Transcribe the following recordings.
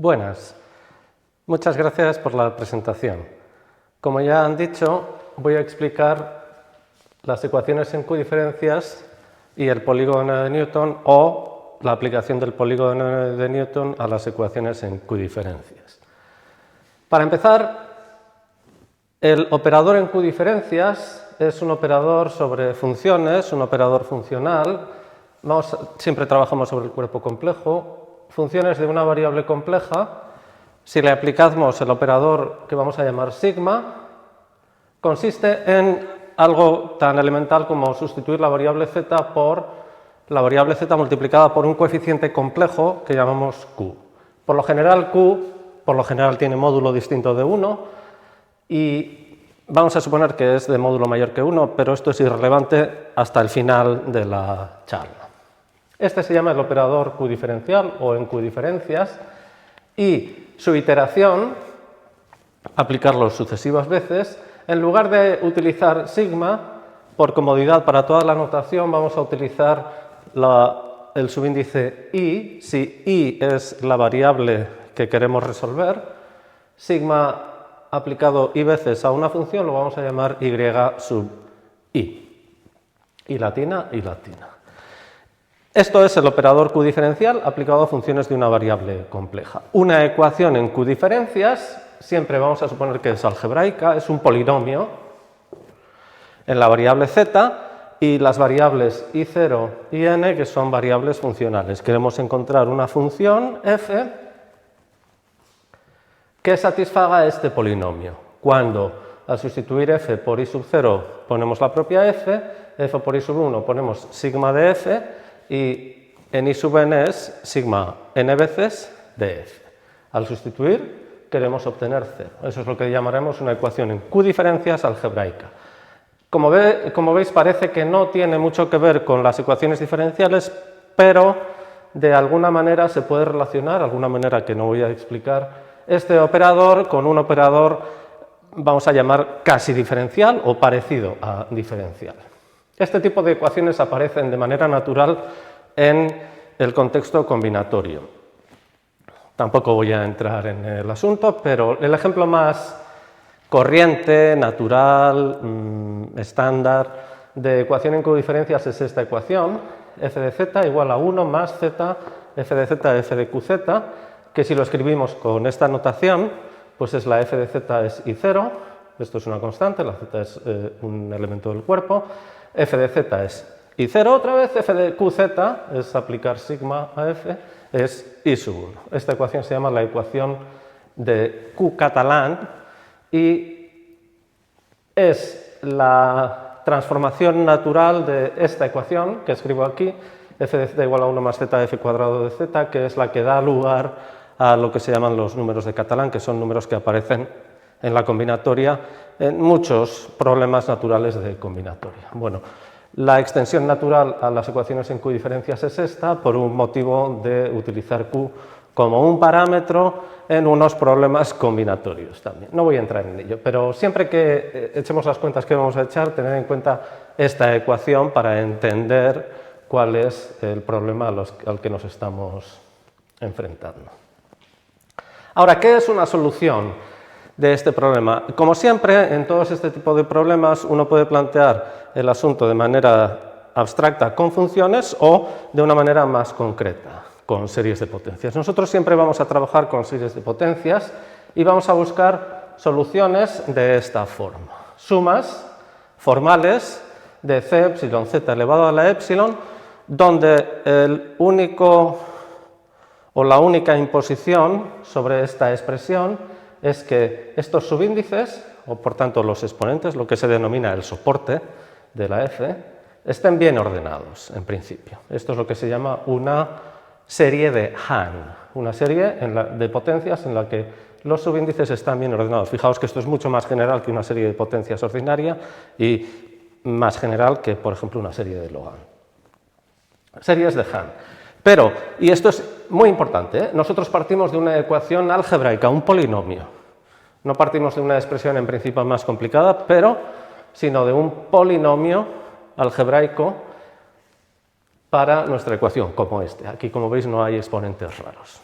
Buenas, muchas gracias por la presentación. Como ya han dicho, voy a explicar las ecuaciones en Q diferencias y el polígono de Newton o la aplicación del polígono de Newton a las ecuaciones en Q diferencias. Para empezar, el operador en Q diferencias es un operador sobre funciones, un operador funcional. Siempre trabajamos sobre el cuerpo complejo. Funciones de una variable compleja, si le aplicamos el operador que vamos a llamar sigma, consiste en algo tan elemental como sustituir la variable z por la variable z multiplicada por un coeficiente complejo que llamamos q. Por lo general Q tiene módulo distinto de 1 y vamos a suponer que es de módulo mayor que 1, pero esto es irrelevante hasta el final de la charla. Este se llama el operador Q diferencial o en Q diferencias y su iteración, aplicarlo sucesivas veces, en lugar de utilizar sigma, por comodidad para toda la notación vamos a utilizar el subíndice i, si i es la variable que queremos resolver. Sigma aplicado i veces a una función lo vamos a llamar y sub i. I latina, i latina. Esto es el operador Q diferencial aplicado a funciones de una variable compleja. Una ecuación en Q diferencias, siempre vamos a suponer que es algebraica, es un polinomio en la variable z y las variables i0 y n, que son variables funcionales. Queremos encontrar una función f que satisfaga este polinomio. Cuando al sustituir f por i sub 0 ponemos la propia f por i sub 1 ponemos sigma de f, y en i sub n es sigma n veces de f. Al sustituir queremos obtener 0. Eso es lo que llamaremos una ecuación en Q diferencias algebraica. Como veis, parece que no tiene mucho que ver con las ecuaciones diferenciales, pero de alguna manera se puede relacionar, alguna manera que no voy a explicar, este operador con un operador, vamos a llamar casi diferencial o parecido a diferencial. Este tipo de ecuaciones aparecen de manera natural en el contexto combinatorio. Tampoco voy a entrar en el asunto, pero el ejemplo más corriente, natural, estándar de ecuación en Q diferencias es esta ecuación, f de z igual a 1 más z, f de z, f de qz, que si lo escribimos con esta notación, pues es la f de z es i0, esto es una constante, la z es un elemento del cuerpo, f de z es i0 otra vez, f de qz es aplicar sigma a f, es i sub 1. Esta ecuación se llama la ecuación de Q catalán y es la transformación natural de esta ecuación que escribo aquí, f de z igual a 1 más z f cuadrado de z, que es la que da lugar a lo que se llaman los números de Catalán, que son números que aparecen en la combinatoria en muchos problemas naturales de combinatoria. Bueno, la extensión natural a las ecuaciones en Q diferencias es esta, por un motivo de utilizar Q como un parámetro en unos problemas combinatorios también. No voy a entrar en ello, pero siempre que echemos las cuentas que vamos a echar, tened en cuenta esta ecuación para entender cuál es el problema al que nos estamos enfrentando. Ahora, ¿qué es una solución de este problema? Como siempre, en todos este tipo de problemas, uno puede plantear el asunto de manera abstracta con funciones o de una manera más concreta, con series de potencias. Nosotros siempre vamos a trabajar con series de potencias y vamos a buscar soluciones de esta forma. Sumas formales de c epsilon z elevado a la epsilon, donde el único o la única imposición sobre esta expresión es que estos subíndices, o por tanto los exponentes, lo que se denomina el soporte de la f, estén bien ordenados en principio. Esto es lo que se llama una serie de Hahn, una serie de potencias en la que los subíndices están bien ordenados. Fijaos que esto es mucho más general que una serie de potencias ordinaria y más general que, por ejemplo, una serie de Logan. Series de Hahn. Pero, y esto es muy importante, nosotros partimos de una ecuación algebraica, un polinomio. No partimos de una expresión en principio más complicada, sino de un polinomio algebraico para nuestra ecuación, como este. Aquí, como veis, no hay exponentes raros.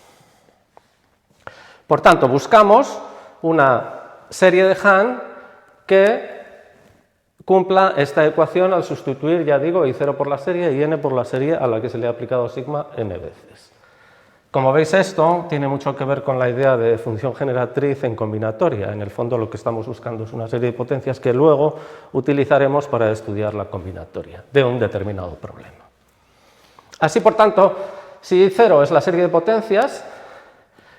Por tanto, buscamos una serie de Hahn que cumpla esta ecuación al sustituir, ya digo, I0 por la serie y n por la serie a la que se le ha aplicado sigma n veces. Como veis, esto tiene mucho que ver con la idea de función generatriz en combinatoria. En el fondo, lo que estamos buscando es una serie de potencias que luego utilizaremos para estudiar la combinatoria de un determinado problema. Así, por tanto, si I0 es la serie de potencias,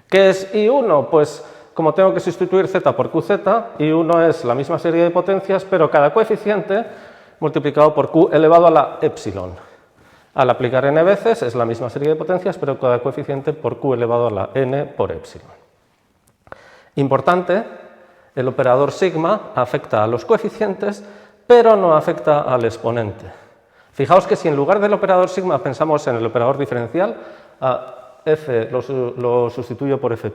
¿qué es I1? Pues, como tengo que sustituir z por qz, I1 es la misma serie de potencias, pero cada coeficiente multiplicado por q elevado a la epsilon. Al aplicar n veces es la misma serie de potencias, pero cada coeficiente por q elevado a la n por epsilon. Importante, el operador sigma afecta a los coeficientes, pero no afecta al exponente. Fijaos que si en lugar del operador sigma pensamos en el operador diferencial, a f lo sustituyo por f',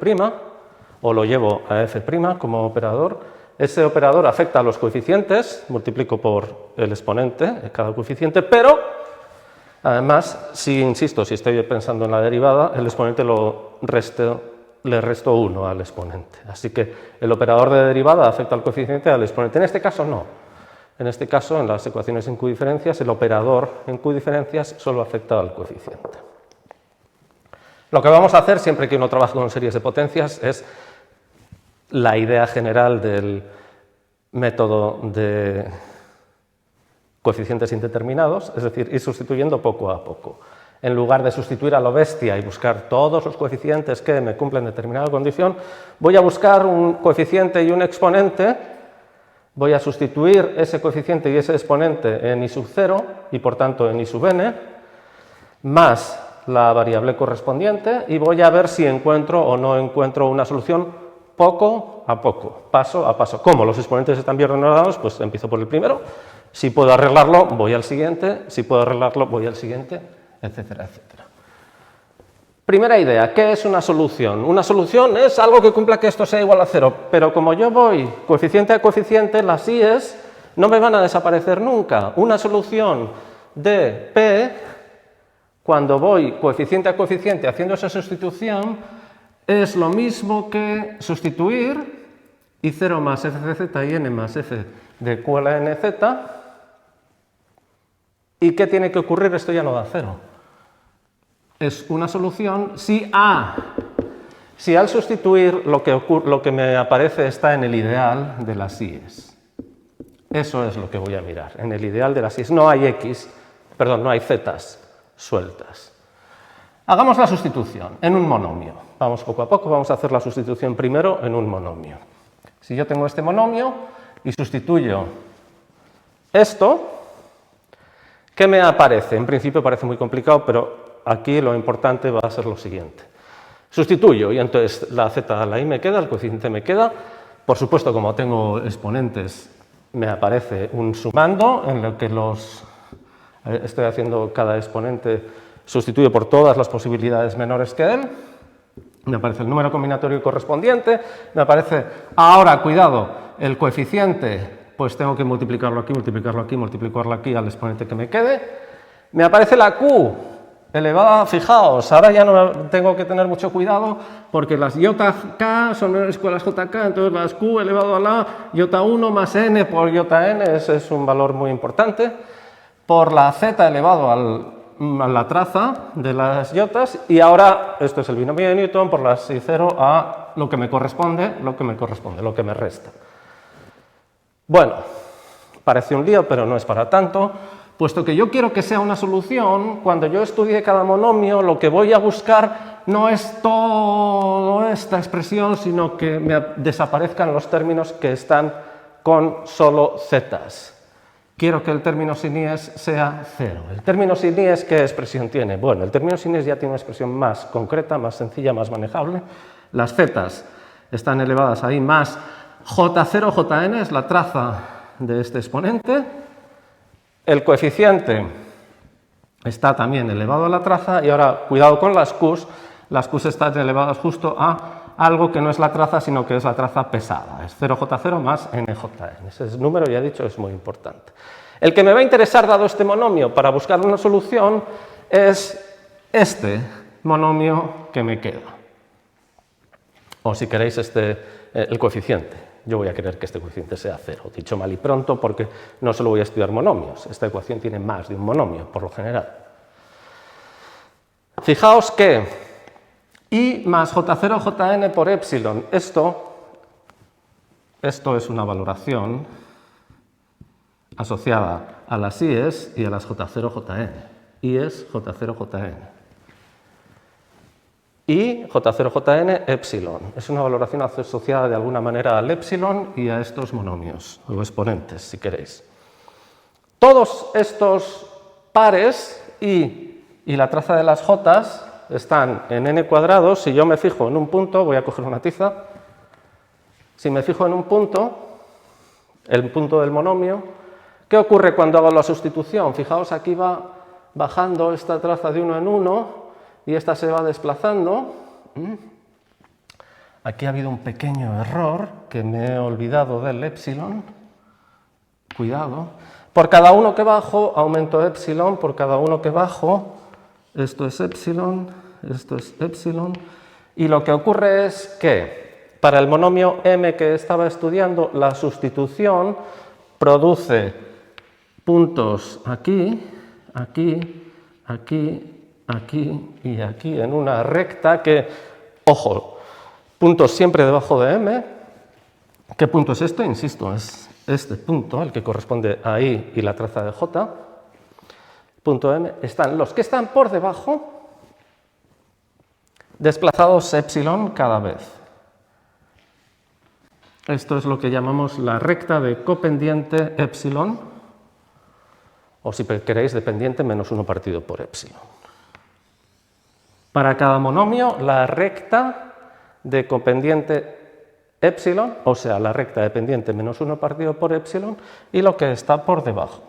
o lo llevo a f' como operador, ese operador afecta a los coeficientes, multiplico por el exponente de cada coeficiente, pero además, si estoy pensando en la derivada, el exponente le resto 1 al exponente. Así que el operador de derivada afecta al coeficiente al exponente. En este caso, no. En este caso, en las ecuaciones en q diferencias, el operador en q diferencias solo afecta al coeficiente. Lo que vamos a hacer siempre que uno trabaja con series de potencias es la idea general del método de coeficientes indeterminados, es decir, ir sustituyendo poco a poco. En lugar de sustituir a lo bestia y buscar todos los coeficientes que me cumplen determinada condición, voy a buscar un coeficiente y un exponente, voy a sustituir ese coeficiente y ese exponente en I sub 0 y por tanto en I sub n, más la variable correspondiente y voy a ver si encuentro o no encuentro una solución poco a poco, paso a paso. Como los exponentes están bien ordenados, pues empiezo por el primero. Si puedo arreglarlo, voy al siguiente. Si puedo arreglarlo, voy al siguiente, etcétera, etcétera. Primera idea, ¿qué es una solución? Una solución es algo que cumpla que esto sea igual a 0, pero como yo voy coeficiente a coeficiente, las i's no me van a desaparecer nunca. Una solución de P, cuando voy coeficiente a coeficiente haciendo esa sustitución, es lo mismo que sustituir I0 más fcz y n más f de q a la nz. ¿Y qué tiene que ocurrir? Esto ya no da 0. Es una solución si al sustituir lo que me aparece está en el ideal de las i's. Eso es lo que voy a mirar. En el ideal de las i's no hay no hay zetas sueltas. Hagamos la sustitución en un monomio. Vamos poco a poco, vamos a hacer la sustitución primero en un monomio. Si yo tengo este monomio y sustituyo esto, ¿qué me aparece? En principio parece muy complicado, pero aquí lo importante va a ser lo siguiente. Sustituyo y entonces la z a la i me queda, el coeficiente me queda. Por supuesto, como tengo exponentes, me aparece un sumando en lo que estoy haciendo cada exponente, sustituyo por todas las posibilidades menores que él. Me aparece el número combinatorio correspondiente, me aparece, ahora, cuidado, el coeficiente, pues tengo que multiplicarlo aquí, multiplicarlo aquí al exponente que me quede. Me aparece la q elevada, fijaos, ahora ya no tengo que tener mucho cuidado porque las jk son menores que las jk, entonces las q elevado a la j1 más n por jn, ese es un valor muy importante, por la z elevado a la traza de las yotas, y ahora esto es el binomio de Newton por las I0 a lo que me corresponde, lo que me resta. Bueno, parece un lío, pero no es para tanto, puesto que yo quiero que sea una solución. Cuando yo estudie cada monomio, lo que voy a buscar no es toda esta expresión, sino que me desaparezcan los términos que están con solo zetas. Quiero que el término sin i's sea 0. ¿El término sin i's qué expresión tiene? Bueno, el término sin i's ya tiene una expresión más concreta, más sencilla, más manejable. Las zetas están elevadas ahí más j0, jn es la traza de este exponente. El coeficiente está también elevado a la traza y ahora cuidado con las q's están elevadas justo a algo que no es la traza, sino que es la traza pesada. Es 0j0 más njn. Ese número, ya he dicho, es muy importante. El que me va a interesar, dado este monomio, para buscar una solución, es este monomio que me queda. O si queréis el coeficiente. Yo voy a querer que este coeficiente sea 0. Dicho mal y pronto, porque no solo voy a estudiar monomios. Esta ecuación tiene más de un monomio, por lo general. Fijaos que I más J0, Jn por epsilon. Esto es una valoración asociada a las I's y a las J0, Jn. I's, J0, Jn. Y J0, Jn, epsilon. Es una valoración asociada de alguna manera al epsilon y a estos monomios, o exponentes, si queréis. Todos estos pares, I y la traza de las J, están en n cuadrado. Si yo me fijo en un punto, voy a coger una tiza. Si me fijo en un punto, el punto del monomio, ¿qué ocurre cuando hago la sustitución? Fijaos, aquí va bajando esta traza de 1 en 1 y esta se va desplazando. Aquí ha habido un pequeño error, que me he olvidado del epsilon. Cuidado. Por cada uno que bajo, aumento epsilon. Por cada uno que bajo, esto es epsilon, esto es epsilon. Y lo que ocurre es que para el monomio m que estaba estudiando, la sustitución produce puntos aquí, aquí, aquí, aquí y aquí en una recta que, ojo, puntos siempre debajo de m. ¿Qué punto es este? Insisto, es este punto, el que corresponde a I y la traza de J. Punto m. Están los que están por debajo, desplazados epsilon cada vez. Esto es lo que llamamos la recta de copendiente epsilon, o si queréis, dependiente menos 1 partido por epsilon. Para cada monomio, la recta de copendiente epsilon, o sea, la recta dependiente menos 1 partido por epsilon, y lo que está por debajo.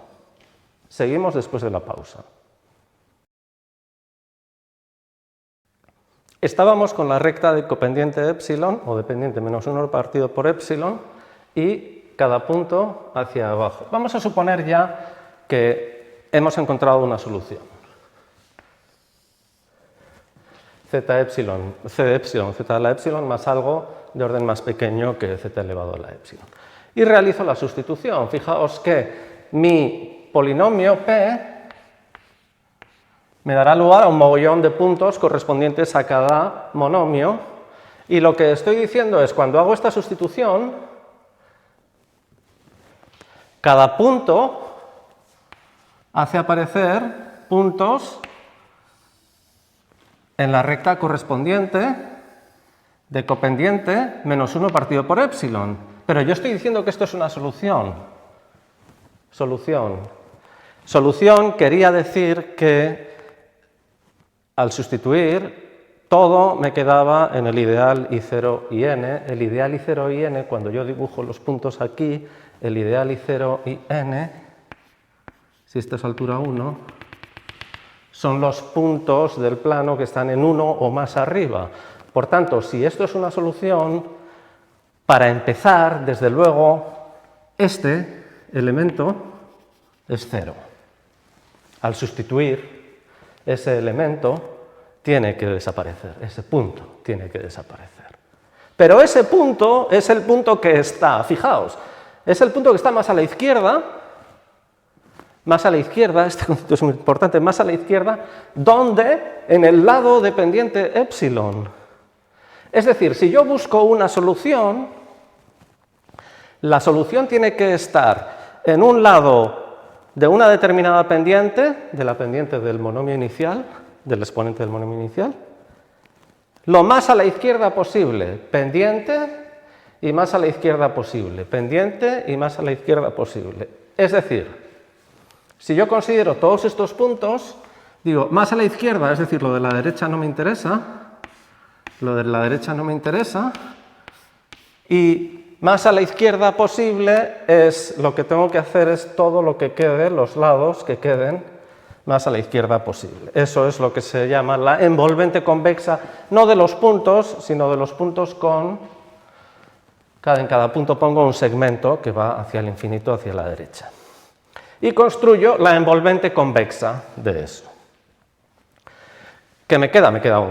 Seguimos después de la pausa. Estábamos con la recta de copendiente epsilon, o dependiente menos 1 partido por epsilon, y cada punto hacia abajo. Vamos a suponer ya que hemos encontrado una solución. Z epsilon, C de epsilon, Z a la epsilon, más algo de orden más pequeño que Z elevado a la epsilon. Y realizo la sustitución. Fijaos que mi polinomio P me dará lugar a un mogollón de puntos correspondientes a cada monomio. Y lo que estoy diciendo es, cuando hago esta sustitución, cada punto hace aparecer puntos en la recta correspondiente de copendiente menos 1 partido por epsilon. Pero yo estoy diciendo que esto es una solución. Solución quería decir que al sustituir todo me quedaba en el ideal I0 y n. El ideal I0 y n, cuando yo dibujo los puntos aquí, el ideal I0 y n, si esta es altura 1, son los puntos del plano que están en 1 o más arriba. Por tanto, si esto es una solución, para empezar, desde luego, este elemento es 0. Al sustituir, ese elemento tiene que desaparecer, ese punto tiene que desaparecer. Pero ese punto es el punto que está, fijaos, es el punto que está más a la izquierda, este concepto es muy importante, más a la izquierda, donde en el lado dependiente epsilon. Es decir, si yo busco una solución, la solución tiene que estar en un lado de una determinada pendiente, de la pendiente del monomio inicial, del exponente del monomio inicial, lo más a la izquierda posible, pendiente y más a la izquierda posible, pendiente y más a la izquierda posible. Es decir, si yo considero todos estos puntos, digo, más a la izquierda, es decir, lo de la derecha no me interesa, lo de la derecha no me interesa, y más a la izquierda posible es lo que tengo que hacer es todo lo que quede, los lados que queden más a la izquierda posible. Eso es lo que se llama la envolvente convexa, no de los puntos, sino de los puntos con... En cada punto pongo un segmento que va hacia el infinito, hacia la derecha. Y construyo la envolvente convexa de eso. ¿Qué me queda? Me queda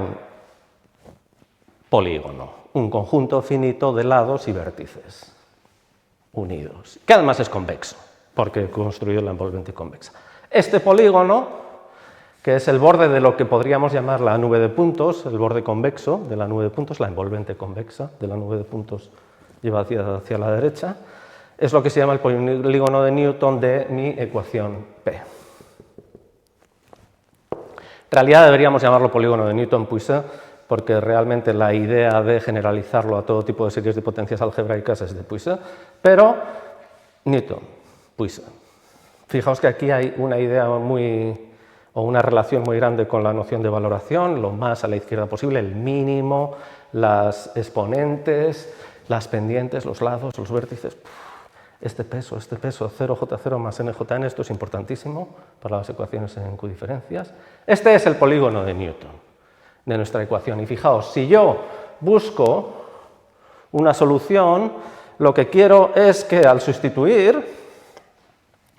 polígono, un conjunto finito de lados y vértices unidos, que además es convexo, porque construye la envolvente convexa. Este polígono, que es el borde de lo que podríamos llamar la nube de puntos, el borde convexo de la nube de puntos, la envolvente convexa de la nube de puntos lleva hacia la derecha, es lo que se llama el polígono de Newton de mi ecuación P. En realidad deberíamos llamarlo polígono de Newton-Poisson, porque realmente la idea de generalizarlo a todo tipo de series de potencias algebraicas es de Poisson, pero Newton-Poisson. Fijaos que aquí hay una idea o una relación muy grande con la noción de valoración, lo más a la izquierda posible, el mínimo, las exponentes, las pendientes, los lados, los vértices. Este peso, 0J0 más NJN, esto es importantísimo para las ecuaciones en Q diferencias. Este es el polígono de Newton, de nuestra ecuación. Y fijaos, si yo busco una solución, lo que quiero es que al sustituir,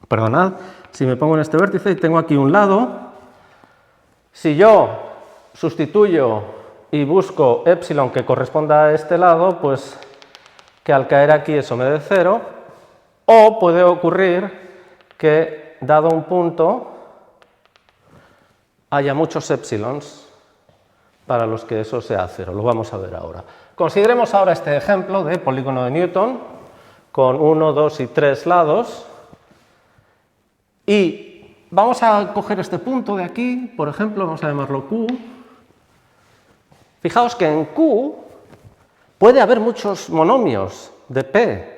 perdonad, si me pongo en este vértice y tengo aquí un lado, si yo sustituyo y busco epsilon que corresponda a este lado, pues que al caer aquí eso me dé 0, o puede ocurrir que, dado un punto, haya muchos epsilons para los que eso sea 0. Lo vamos a ver ahora. Consideremos ahora este ejemplo de polígono de Newton con 1, 2 y 3 lados. Y vamos a coger este punto de aquí, por ejemplo, vamos a llamarlo Q. Fijaos que en Q puede haber muchos monomios de P.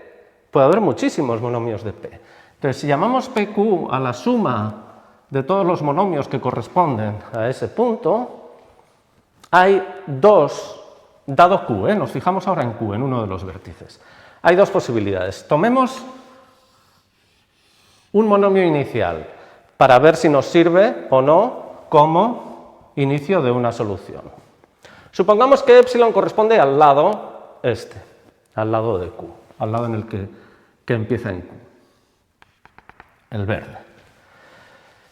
Puede haber muchísimos monomios de P. Entonces, si llamamos PQ a la suma de todos los monomios que corresponden a ese punto, hay dos, dado Q, nos fijamos ahora en Q, en uno de los vértices. Hay dos posibilidades. Tomemos un monomio inicial para ver si nos sirve o no como inicio de una solución. Supongamos que epsilon corresponde al lado este, al lado de Q, al lado en el que empieza en Q, el verde.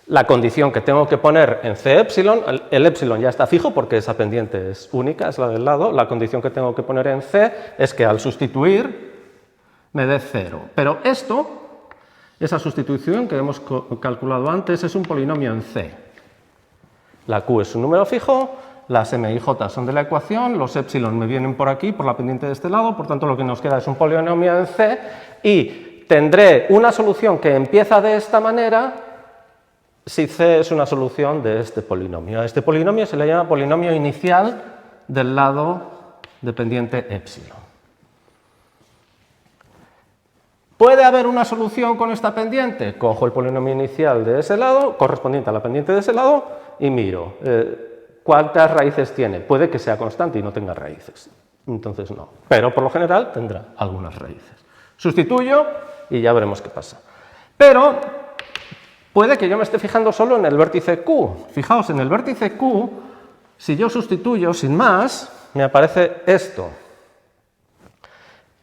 La condición que tengo que poner en C epsilon, el epsilon ya está fijo porque esa pendiente es única, es la del lado. La condición que tengo que poner en C es que al sustituir me dé 0. Pero esa sustitución que hemos calculado antes, es un polinomio en C. La Q es un número fijo, las M y J son de la ecuación, los epsilon me vienen por aquí, por la pendiente de este lado, por tanto lo que nos queda es un polinomio en C y tendré una solución que empieza de esta manera si C es una solución de este polinomio. A este polinomio se le llama polinomio inicial del lado de pendiente epsilon. ¿Puede haber una solución con esta pendiente? Cojo el polinomio inicial de ese lado, correspondiente a la pendiente de ese lado, y miro. ¿Cuántas raíces tiene? Puede que sea constante y no tenga raíces. Entonces no. Pero por lo general tendrá algunas raíces. Sustituyo y ya veremos qué pasa. Pero puede que yo me esté fijando solo en el vértice Q. Fijaos, en el vértice Q, si yo sustituyo sin más, me aparece esto.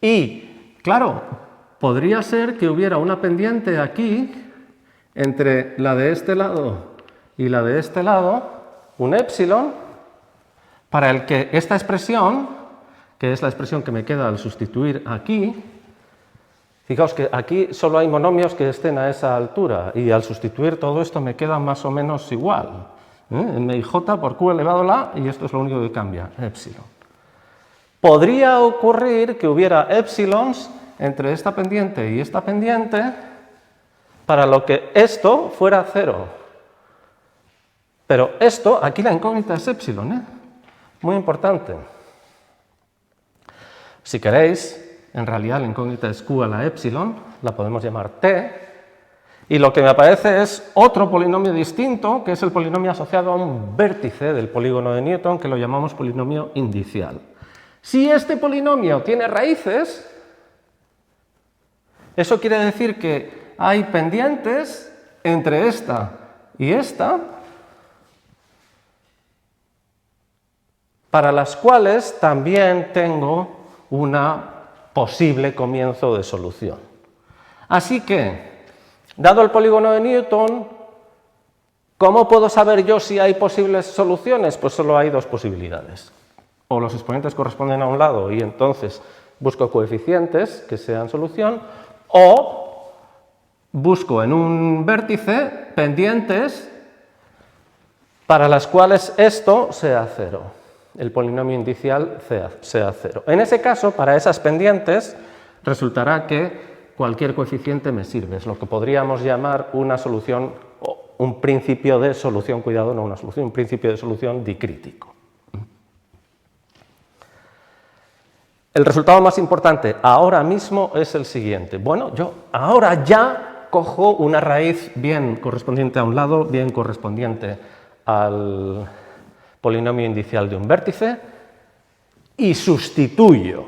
Y, claro, podría ser que hubiera una pendiente aquí entre la de este lado y la de este lado, un epsilon, para el que esta expresión, que es la expresión que me queda al sustituir aquí, fijaos que aquí solo hay monomios que estén a esa altura, y al sustituir todo esto me queda más o menos igual. M y J por Q elevado a la, y esto es lo único que cambia, epsilon. Podría ocurrir que hubiera epsilons entre esta pendiente y esta pendiente, para lo que esto fuera 0. Pero esto, aquí la incógnita es epsilon, muy importante. Si queréis, en realidad la incógnita es Q a la epsilon, la podemos llamar T, y lo que me aparece es otro polinomio distinto, que es el polinomio asociado a un vértice del polígono de Newton, que lo llamamos polinomio indicial. Si este polinomio tiene raíces, eso quiere decir que hay pendientes entre esta y esta, para las cuales también tengo una posible comienzo de solución. Así que, dado el polígono de Newton, ¿cómo puedo saber yo si hay posibles soluciones? Pues solo hay dos posibilidades. o los exponentes corresponden a un lado y entonces busco coeficientes que sean solución, o busco en un vértice pendientes para las cuales esto sea 0, el polinomio indicial sea 0. En ese caso, para esas pendientes, resultará que cualquier coeficiente me sirve, es lo que podríamos llamar una solución, un principio de solución, cuidado, no una solución, un principio de solución dicrítico. El resultado más importante ahora mismo es el siguiente. Bueno, yo ahora ya cojo una raíz bien correspondiente a un lado, bien correspondiente al polinomio indicial de un vértice y sustituyo,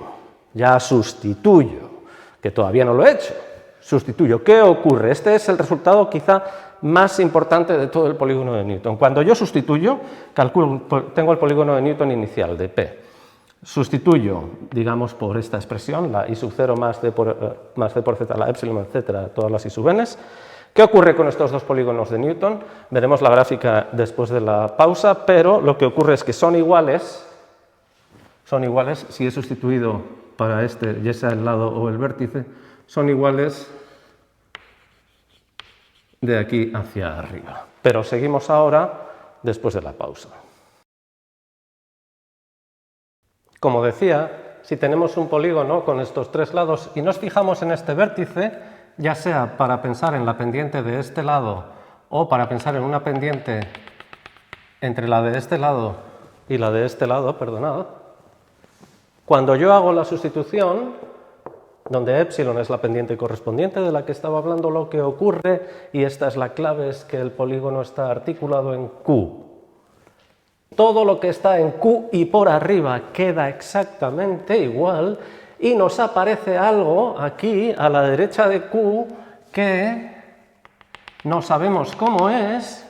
que todavía no lo he hecho, sustituyo. ¿Qué ocurre? Este es el resultado quizá más importante de todo el polígono de Newton. Cuando yo sustituyo, tengo el polígono de Newton inicial de P. Sustituyo, digamos, por esta expresión, la I sub 0 más D por Z, la epsilon, etcétera, todas las I sub n's. ¿Qué ocurre con estos dos polígonos de Newton? Veremos la gráfica después de la pausa, pero lo que ocurre es que son iguales si he sustituido para este, ya sea el lado o el vértice, son iguales de aquí hacia arriba. Pero seguimos ahora después de la pausa. Como decía, si tenemos un polígono con estos tres lados y nos fijamos en este vértice, ya sea para pensar en la pendiente de este lado o para pensar en una pendiente entre la de este lado y la de este lado, perdonad, cuando yo hago la sustitución, donde epsilon es la pendiente correspondiente de la que estaba hablando, lo que ocurre, y esta es la clave, es que el polígono está articulado en Q. Todo lo que está en Q y por arriba queda exactamente igual y nos aparece algo aquí a la derecha de Q que no sabemos cómo es,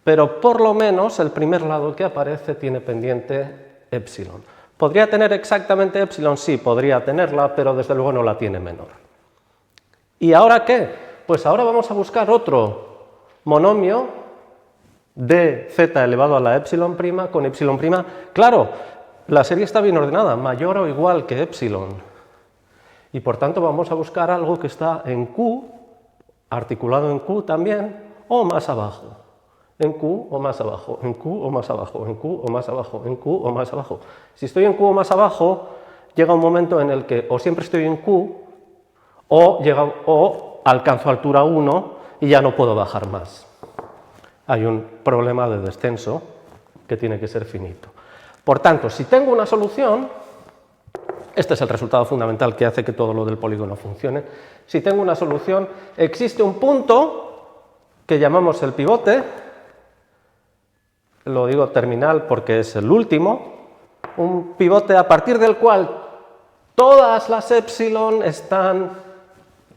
pero por lo menos el primer lado que aparece tiene pendiente epsilon. ¿Podría tener exactamente epsilon? Sí, podría tenerla, pero desde luego no la tiene menor. ¿Y ahora qué? Pues ahora vamos a buscar otro monomio de z elevado a la epsilon prima con epsilon prima. Claro, la serie está bien ordenada, mayor o igual que epsilon. Y por tanto vamos a buscar algo que está en Q, articulado en Q también, o más abajo. En Q o más abajo, en Q o más abajo, en Q o más abajo, en Q o más abajo. Si estoy en Q o más abajo, llega un momento en el que o siempre estoy en Q o alcanzo altura 1 y ya no puedo bajar más. Hay un problema de descenso que tiene que ser finito. Por tanto, si tengo una solución, este es el resultado fundamental que hace que todo lo del polígono funcione. Si tengo una solución, existe un punto que llamamos el pivote, lo digo terminal porque es el último, un pivote a partir del cual todas las epsilon están,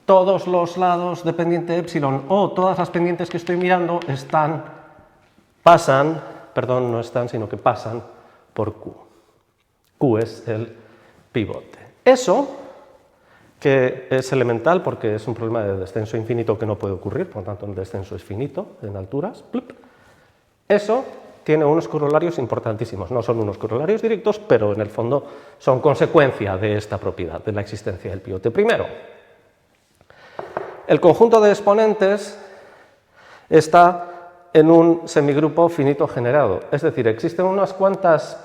todos los lados de pendiente epsilon o todas las pendientes que estoy mirando pasan por Q. Q es el pivote. Eso, que es elemental porque es un problema de descenso infinito que no puede ocurrir, por lo tanto el descenso es finito en alturas, eso tiene unos corolarios importantísimos. No son unos corolarios directos, pero en el fondo son consecuencia de esta propiedad, de la existencia del pivote. Primero, el conjunto de exponentes está en un semigrupo finito generado, es decir, existen unas cuantas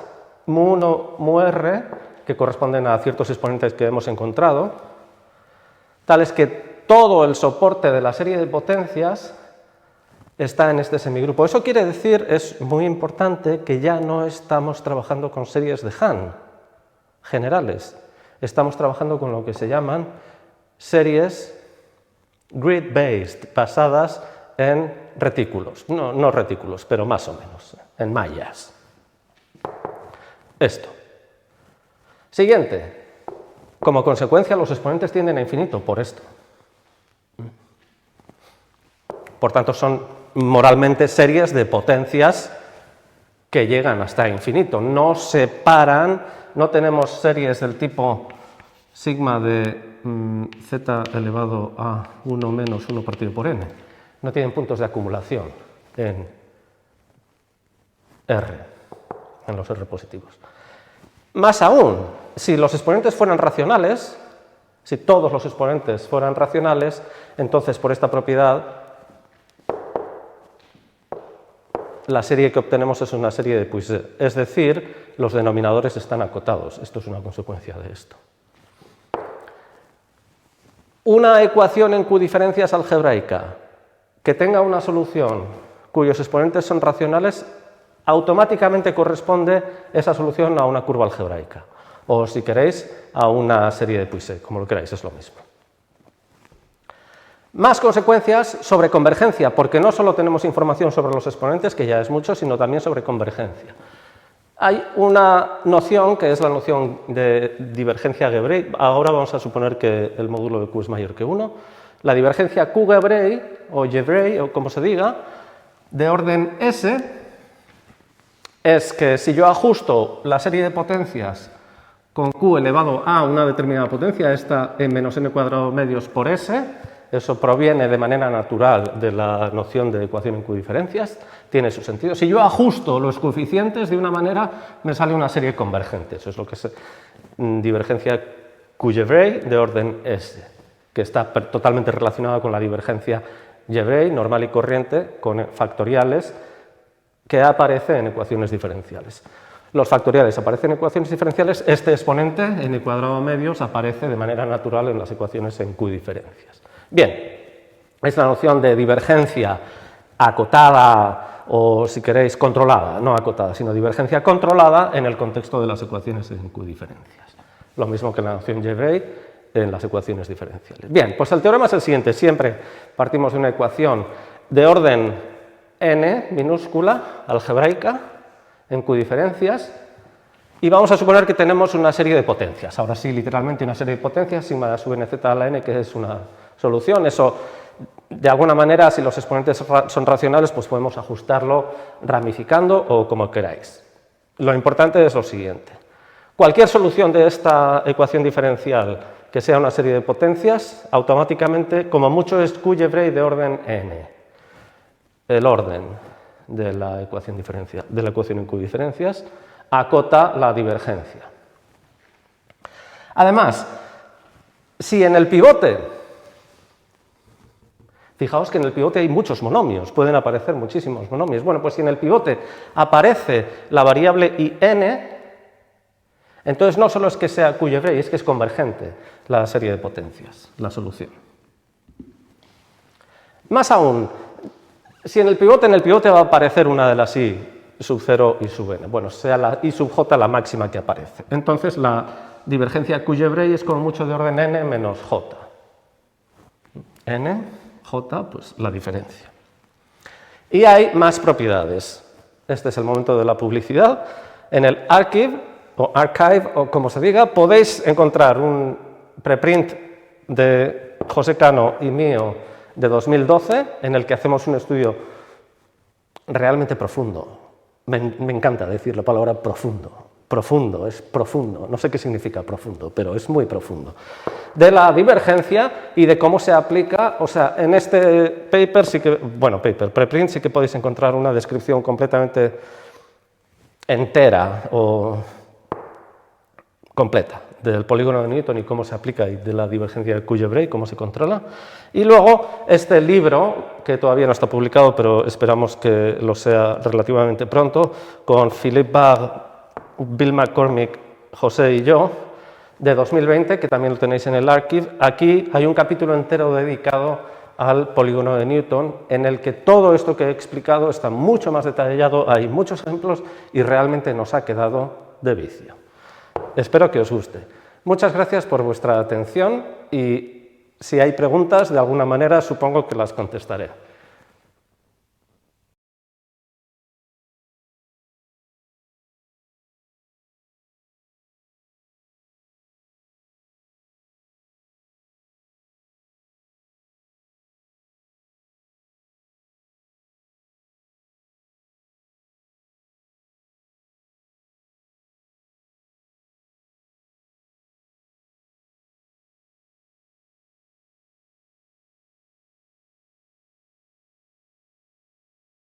mu1, mu_r que corresponden a ciertos exponentes que hemos encontrado, tales que todo el soporte de la serie de potencias está en este semigrupo. Eso quiere decir, es muy importante, que ya no estamos trabajando con series de Hahn generales, estamos trabajando con lo que se llaman series grid-based, basadas en retículos, no retículos, pero más o menos, en mallas. Esto. Siguiente. Como consecuencia, los exponentes tienden a infinito por esto. Por tanto, son moralmente series de potencias que llegan hasta infinito. No se paran, no tenemos series del tipo sigma de z elevado a 1 menos 1 partido por n. No tienen puntos de acumulación en R, en los R positivos. Más aún, si los exponentes fueran racionales, si todos los exponentes fueran racionales, entonces por esta propiedad la serie que obtenemos es una serie de Puiseux, es decir, los denominadores están acotados. Esto es una consecuencia de esto. Una ecuación en Q diferencias algebraica que tenga una solución cuyos exponentes son racionales, automáticamente corresponde esa solución a una curva algebraica, o si queréis, a una serie de Puiseux, como lo queráis, es lo mismo. Más consecuencias sobre convergencia, porque no solo tenemos información sobre los exponentes, que ya es mucho, sino también sobre convergencia. Hay una noción que es la noción de divergencia Gevrey. Ahora vamos a suponer que el módulo de Q es mayor que 1. La divergencia Q-Gevrey, o Gevrey, o como se diga, de orden S, es que si yo ajusto la serie de potencias con Q elevado a una determinada potencia, esta en menos n cuadrado medios por S, eso proviene de manera natural de la noción de ecuación en Q diferencias, tiene su sentido. Si yo ajusto los coeficientes de una manera, me sale una serie convergente. Eso es lo que es divergencia Q-Gevrey de orden S, que está totalmente relacionada con la divergencia Gevrey normal y corriente con factoriales que aparece en ecuaciones diferenciales. Los factoriales aparecen en ecuaciones diferenciales, este exponente n cuadrado medios aparece de manera natural en las ecuaciones en Q diferencias. Bien, es la noción de divergencia acotada o, si queréis, controlada, no acotada, sino divergencia controlada en el contexto de las ecuaciones en Q diferencias. Lo mismo que la noción Gevrey en las ecuaciones diferenciales. Bien, pues el teorema es el siguiente. Siempre partimos de una ecuación de orden n minúscula, algebraica, en Q diferencias, y vamos a suponer que tenemos una serie de potencias. Ahora sí, literalmente una serie de potencias, sigma sub nz a la n, que es una solución. Eso, de alguna manera, si los exponentes son racionales, pues podemos ajustarlo ramificando o como queráis. Lo importante es lo siguiente. Cualquier solución de esta ecuación diferencial que sea una serie de potencias, automáticamente, como mucho, es Q-Gevrey de orden n. El orden de la ecuación diferencial, de la ecuación en Q diferencias, acota la divergencia. Además, si en el pivote, fijaos que en el pivote hay muchos monomios, pueden aparecer muchísimos monomios. Bueno, pues si en el pivote aparece la variable IN, entonces no solo es que sea Q-Gevrey, es que es convergente la serie de potencias, la solución. Más aún, si en el pivote va a aparecer una de las I sub 0 y sub n, bueno, sea la I sub j la máxima que aparece. Entonces la divergencia Q-Gevrey es como mucho de orden n menos j. N, j, pues la diferencia. Y hay más propiedades. Este es el momento de la publicidad. En el archive, o como se diga, podéis encontrar un preprint de José Cano y mío de 2012, en el que hacemos un estudio realmente profundo. Me encanta decir la palabra profundo. Profundo, es profundo. No sé qué significa profundo, pero es muy profundo. De la divergencia y de cómo se aplica. O sea, en este paper sí que, bueno, preprint sí que podéis encontrar una descripción completamente entera o completa del polígono de Newton y cómo se aplica, y de la divergencia de Q-Gevrey, cómo se controla. Y luego este libro, que todavía no está publicado, pero esperamos que lo sea relativamente pronto, con Philippe Barre, Bill McCormick, José y yo, de 2020, que también lo tenéis en el archive. Aquí hay un capítulo entero dedicado al polígono de Newton, en el que todo esto que he explicado está mucho más detallado, hay muchos ejemplos y realmente nos ha quedado de vicio. Espero que os guste. Muchas gracias por vuestra atención y si hay preguntas, de alguna manera supongo que las contestaré.